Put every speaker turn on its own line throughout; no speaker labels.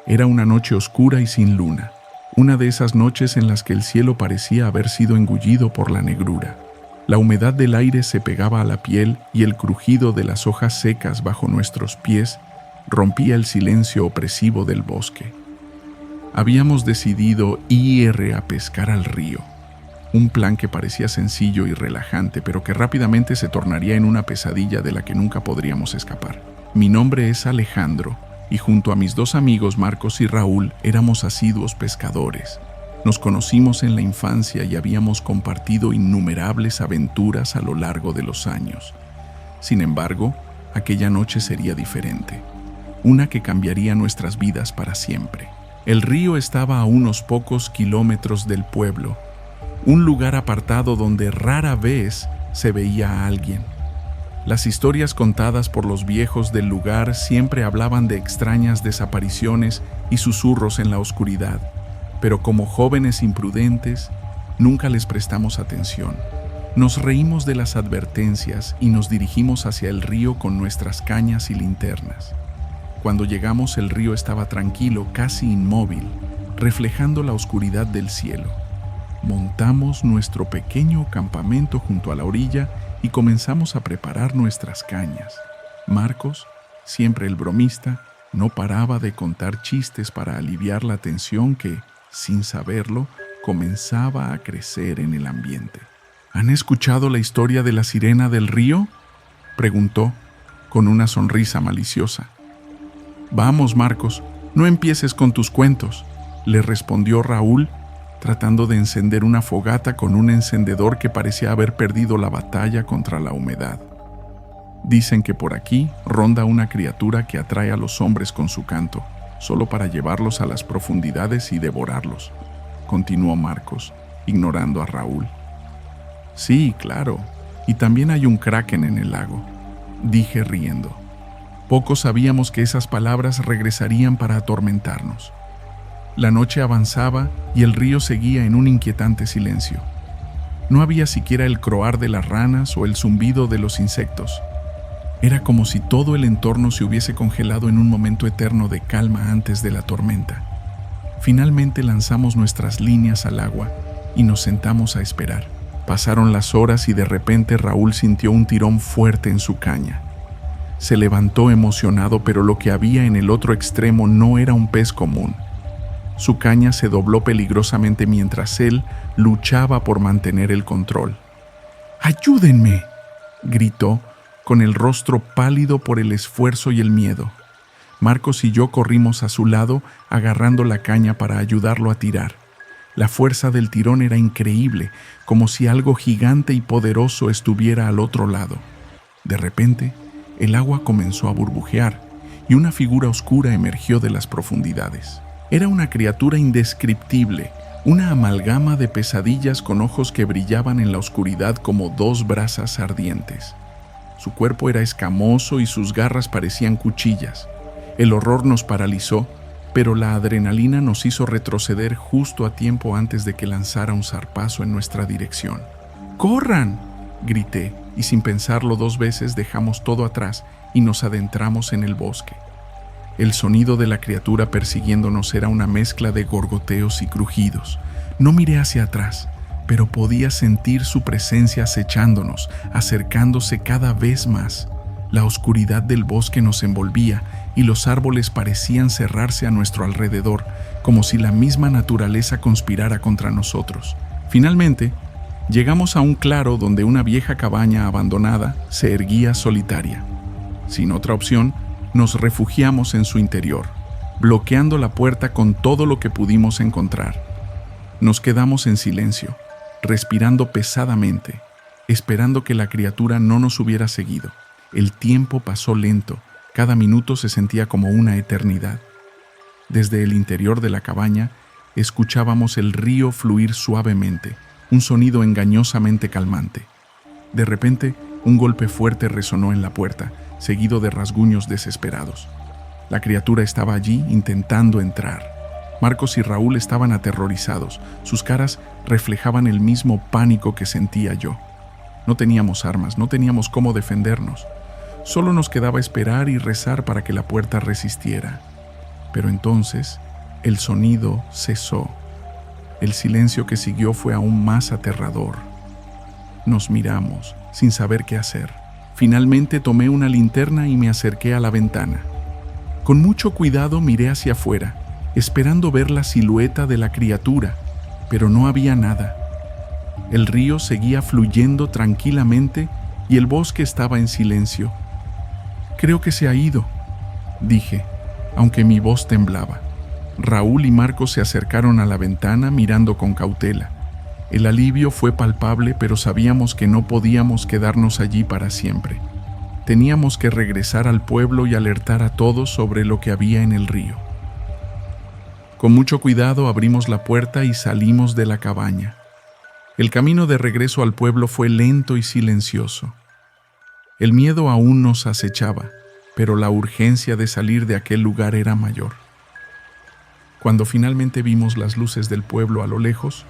Era una noche oscura y sin luna, una de esas noches en las que el cielo parecía haber sido engullido por la negrura. La humedad del aire se pegaba a la piel y el crujido de las hojas secas bajo nuestros pies rompía el silencio opresivo del bosque. Habíamos decidido ir a pescar al río, un plan que parecía sencillo y relajante, pero que rápidamente se tornaría en una pesadilla de la que nunca podríamos escapar. Mi nombre es Alejandro, y junto a mis dos amigos Marcos y Raúl éramos asiduos pescadores. Nos conocimos en la infancia y habíamos compartido innumerables aventuras a lo largo de los años. Sin embargo, aquella noche sería diferente, una que cambiaría nuestras vidas para siempre. El río estaba a unos pocos kilómetros del pueblo, un lugar apartado donde rara vez se veía a alguien. Las historias contadas por los viejos del lugar siempre hablaban de extrañas desapariciones y susurros en la oscuridad, pero como jóvenes imprudentes, nunca les prestamos atención. Nos reímos de las advertencias y nos dirigimos hacia el río con nuestras cañas y linternas. Cuando llegamos, el río estaba tranquilo, casi inmóvil, reflejando la oscuridad del cielo. Montamos nuestro pequeño campamento junto a la orilla y comenzamos a preparar nuestras cañas. Marcos, siempre el bromista, no paraba de contar chistes para aliviar la tensión que, sin saberlo, comenzaba a crecer en el ambiente. ¿Han escuchado la historia de la sirena del río?, preguntó, con una sonrisa maliciosa. Vamos, Marcos, no empieces con tus cuentos, le respondió Raúl, tratando de encender una fogata con un encendedor que parecía haber perdido la batalla contra la humedad. Dicen que por aquí ronda una criatura que atrae a los hombres con su canto, solo para llevarlos a las profundidades y devorarlos, continuó Marcos, ignorando a Raúl. Sí, claro, y también hay un kraken en el lago, dije riendo. Pocos sabíamos que esas palabras regresarían para atormentarnos. La noche avanzaba y el río seguía en un inquietante silencio. No había siquiera el croar de las ranas o el zumbido de los insectos. Era como si todo el entorno se hubiese congelado en un momento eterno de calma antes de la tormenta. Finalmente lanzamos nuestras líneas al agua y nos sentamos a esperar. Pasaron las horas y de repente Raúl sintió un tirón fuerte en su caña. Se levantó emocionado, pero lo que había en el otro extremo no era un pez común. Su caña se dobló peligrosamente mientras él luchaba por mantener el control. ¡Ayúdenme!, gritó, con el rostro pálido por el esfuerzo y el miedo. Marcos y yo corrimos a su lado, agarrando la caña para ayudarlo a tirar. La fuerza del tirón era increíble, como si algo gigante y poderoso estuviera al otro lado. De repente, el agua comenzó a burbujear y una figura oscura emergió de las profundidades. Era una criatura indescriptible, una amalgama de pesadillas con ojos que brillaban en la oscuridad como dos brasas ardientes. Su cuerpo era escamoso y sus garras parecían cuchillas. El horror nos paralizó, pero la adrenalina nos hizo retroceder justo a tiempo antes de que lanzara un zarpazo en nuestra dirección. ¡Corran!, grité, y sin pensarlo dos veces dejamos todo atrás y nos adentramos en el bosque. El sonido de la criatura persiguiéndonos era una mezcla de gorgoteos y crujidos. No miré hacia atrás, pero podía sentir su presencia acechándonos, acercándose cada vez más. La oscuridad del bosque nos envolvía y los árboles parecían cerrarse a nuestro alrededor, como si la misma naturaleza conspirara contra nosotros. Finalmente, llegamos a un claro donde una vieja cabaña abandonada se erguía solitaria. Sin otra opción, nos refugiamos en su interior, bloqueando la puerta con todo lo que pudimos encontrar. Nos quedamos en silencio, respirando pesadamente, esperando que la criatura no nos hubiera seguido. El tiempo pasó lento, cada minuto se sentía como una eternidad. Desde el interior de la cabaña, escuchábamos el río fluir suavemente, un sonido engañosamente calmante. De repente, un golpe fuerte resonó en la puerta, seguido de rasguños desesperados. La criatura estaba allí intentando entrar. Marcos y Raúl estaban aterrorizados. Sus caras reflejaban el mismo pánico que sentía yo. No teníamos armas, no teníamos cómo defendernos. Solo nos quedaba esperar y rezar para que la puerta resistiera. Pero entonces el sonido cesó. El silencio que siguió fue aún más aterrador. Nos miramos, sin saber qué hacer. Finalmente tomé una linterna y me acerqué a la ventana. Con mucho cuidado miré hacia afuera, esperando ver la silueta de la criatura, pero no había nada. El río seguía fluyendo tranquilamente y el bosque estaba en silencio. «Creo que se ha ido», dije, aunque mi voz temblaba. Raúl y Marcos se acercaron a la ventana mirando con cautela. El alivio fue palpable, pero sabíamos que no podíamos quedarnos allí para siempre. Teníamos que regresar al pueblo y alertar a todos sobre lo que había en el río. Con mucho cuidado abrimos la puerta y salimos de la cabaña. El camino de regreso al pueblo fue lento y silencioso. El miedo aún nos acechaba, pero la urgencia de salir de aquel lugar era mayor. Cuando finalmente vimos las luces del pueblo a lo lejos,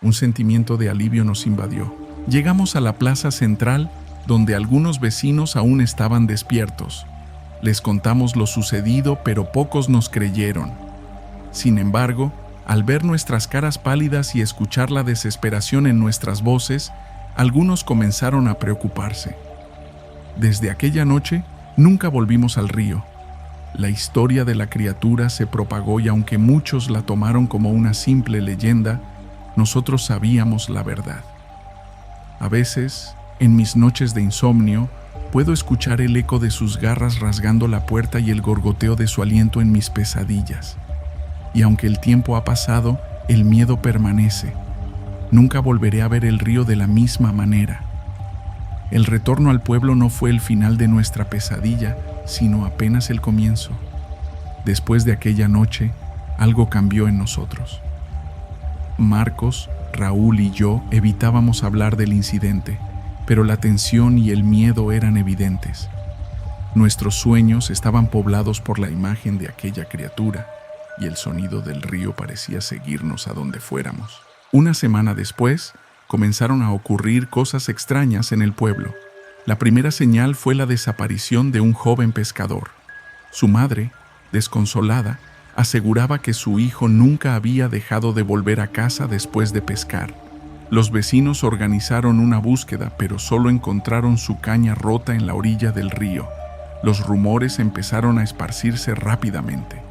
un sentimiento de alivio nos invadió. Llegamos a la plaza central, donde algunos vecinos aún estaban despiertos. Les contamos lo sucedido, pero pocos nos creyeron. Sin embargo, al ver nuestras caras pálidas y escuchar la desesperación en nuestras voces, algunos comenzaron a preocuparse. Desde aquella noche, nunca volvimos al río. La historia de la criatura se propagó y aunque muchos la tomaron como una simple leyenda, nosotros sabíamos la verdad. A veces, en mis noches de insomnio, puedo escuchar el eco de sus garras rasgando la puerta y el gorgoteo de su aliento en mis pesadillas. Y aunque el tiempo ha pasado, el miedo permanece. Nunca volveré a ver el río de la misma manera. El retorno al pueblo no fue el final de nuestra pesadilla, sino apenas el comienzo. Después de aquella noche, algo cambió en nosotros. Marcos, Raúl y yo evitábamos hablar del incidente, pero la tensión y el miedo eran evidentes. Nuestros sueños estaban poblados por la imagen de aquella criatura, y el sonido del río parecía seguirnos a donde fuéramos. Una semana después, comenzaron a ocurrir cosas extrañas en el pueblo. La primera señal fue la desaparición de un joven pescador. Su madre, desconsolada, aseguraba que su hijo nunca había dejado de volver a casa después de pescar. Los vecinos organizaron una búsqueda, pero solo encontraron su caña rota en la orilla del río. Los rumores empezaron a esparcirse rápidamente.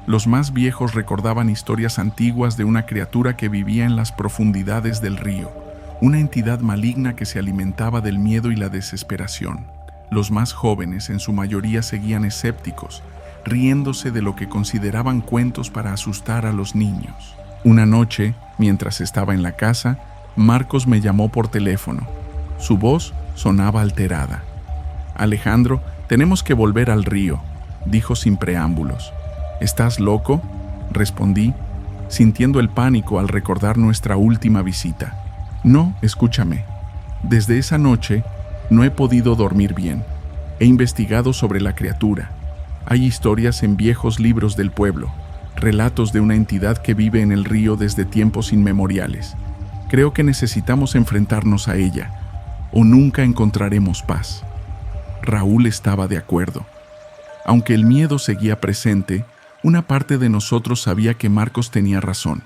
Los más viejos recordaban historias antiguas de una criatura que vivía en las profundidades del río, una entidad maligna que se alimentaba del miedo y la desesperación. Los más jóvenes, en su mayoría, seguían escépticos, riéndose de lo que consideraban cuentos para asustar a los niños. Una noche, mientras estaba en la casa, Marcos me llamó por teléfono. Su voz sonaba alterada. «Alejandro, tenemos que volver al río», dijo sin preámbulos. «¿Estás loco?», respondí, sintiendo el pánico al recordar nuestra última visita. «No, escúchame. Desde esa noche no he podido dormir bien. He investigado sobre la criatura. Hay historias en viejos libros del pueblo, relatos de una entidad que vive en el río desde tiempos inmemoriales. Creo que necesitamos enfrentarnos a ella, o nunca encontraremos paz». Raúl estaba de acuerdo. Aunque el miedo seguía presente, una parte de nosotros sabía que Marcos tenía razón.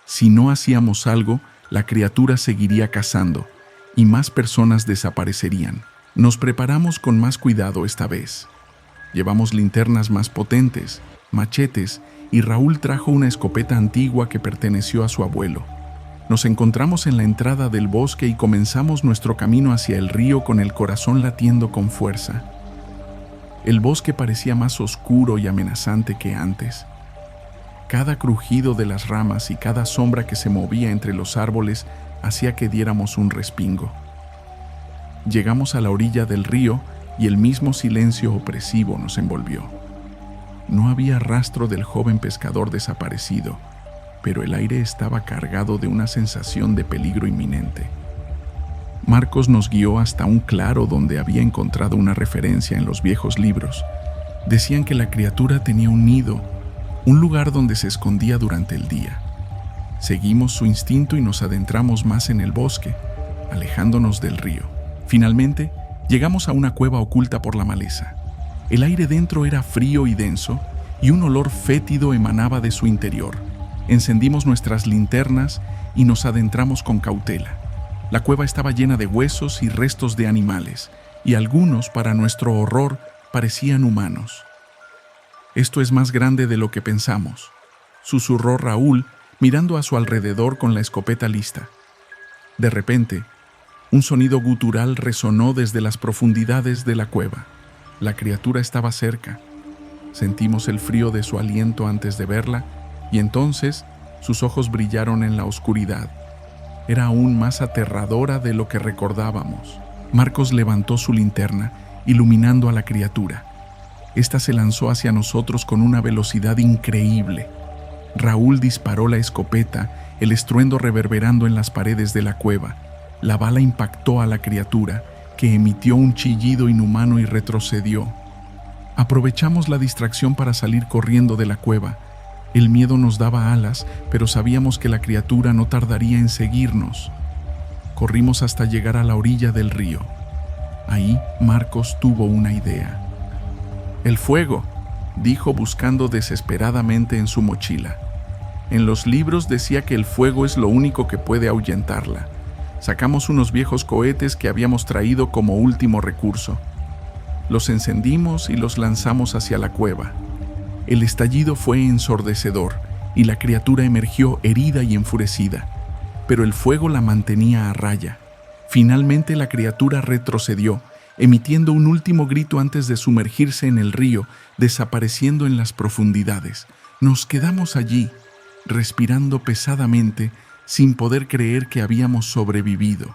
Si no hacíamos algo, la criatura seguiría cazando, y más personas desaparecerían. Nos preparamos con más cuidado esta vez. Llevamos linternas más potentes, machetes, y Raúl trajo una escopeta antigua que perteneció a su abuelo. Nos encontramos en la entrada del bosque y comenzamos nuestro camino hacia el río con el corazón latiendo con fuerza. El bosque parecía más oscuro y amenazante que antes. Cada crujido de las ramas y cada sombra que se movía entre los árboles hacía que diéramos un respingo. Llegamos a la orilla del río y el mismo silencio opresivo nos envolvió. No había rastro del joven pescador desaparecido, pero el aire estaba cargado de una sensación de peligro inminente. Marcos nos guió hasta un claro donde había encontrado una referencia en los viejos libros. Decían que la criatura tenía un nido, un lugar donde se escondía durante el día. Seguimos su instinto y nos adentramos más en el bosque, alejándonos del río. Finalmente, llegamos a una cueva oculta por la maleza. El aire dentro era frío y denso, y un olor fétido emanaba de su interior. Encendimos nuestras linternas y nos adentramos con cautela. La cueva estaba llena de huesos y restos de animales, y algunos, para nuestro horror, parecían humanos. «Esto es más grande de lo que pensamos», susurró Raúl, mirando a su alrededor con la escopeta lista. De repente, un sonido gutural resonó desde las profundidades de la cueva. La criatura estaba cerca. Sentimos el frío de su aliento antes de verla, y entonces sus ojos brillaron en la oscuridad. Era aún más aterradora de lo que recordábamos. Marcos levantó su linterna, iluminando a la criatura. Esta se lanzó hacia nosotros con una velocidad increíble. Raúl disparó la escopeta, el estruendo reverberando en las paredes de la cueva. La bala impactó a la criatura, que emitió un chillido inhumano y retrocedió. Aprovechamos la distracción para salir corriendo de la cueva. El miedo nos daba alas, pero sabíamos que la criatura no tardaría en seguirnos. Corrimos hasta llegar a la orilla del río. Ahí Marcos tuvo una idea. «El fuego», dijo buscando desesperadamente en su mochila. En los libros decía que el fuego es lo único que puede ahuyentarla. Sacamos unos viejos cohetes que habíamos traído como último recurso. Los encendimos y los lanzamos hacia la cueva. El estallido fue ensordecedor y la criatura emergió herida y enfurecida, pero el fuego la mantenía a raya. Finalmente la criatura retrocedió, emitiendo un último grito antes de sumergirse en el río, desapareciendo en las profundidades. Nos quedamos allí, respirando pesadamente, sin poder creer que habíamos sobrevivido.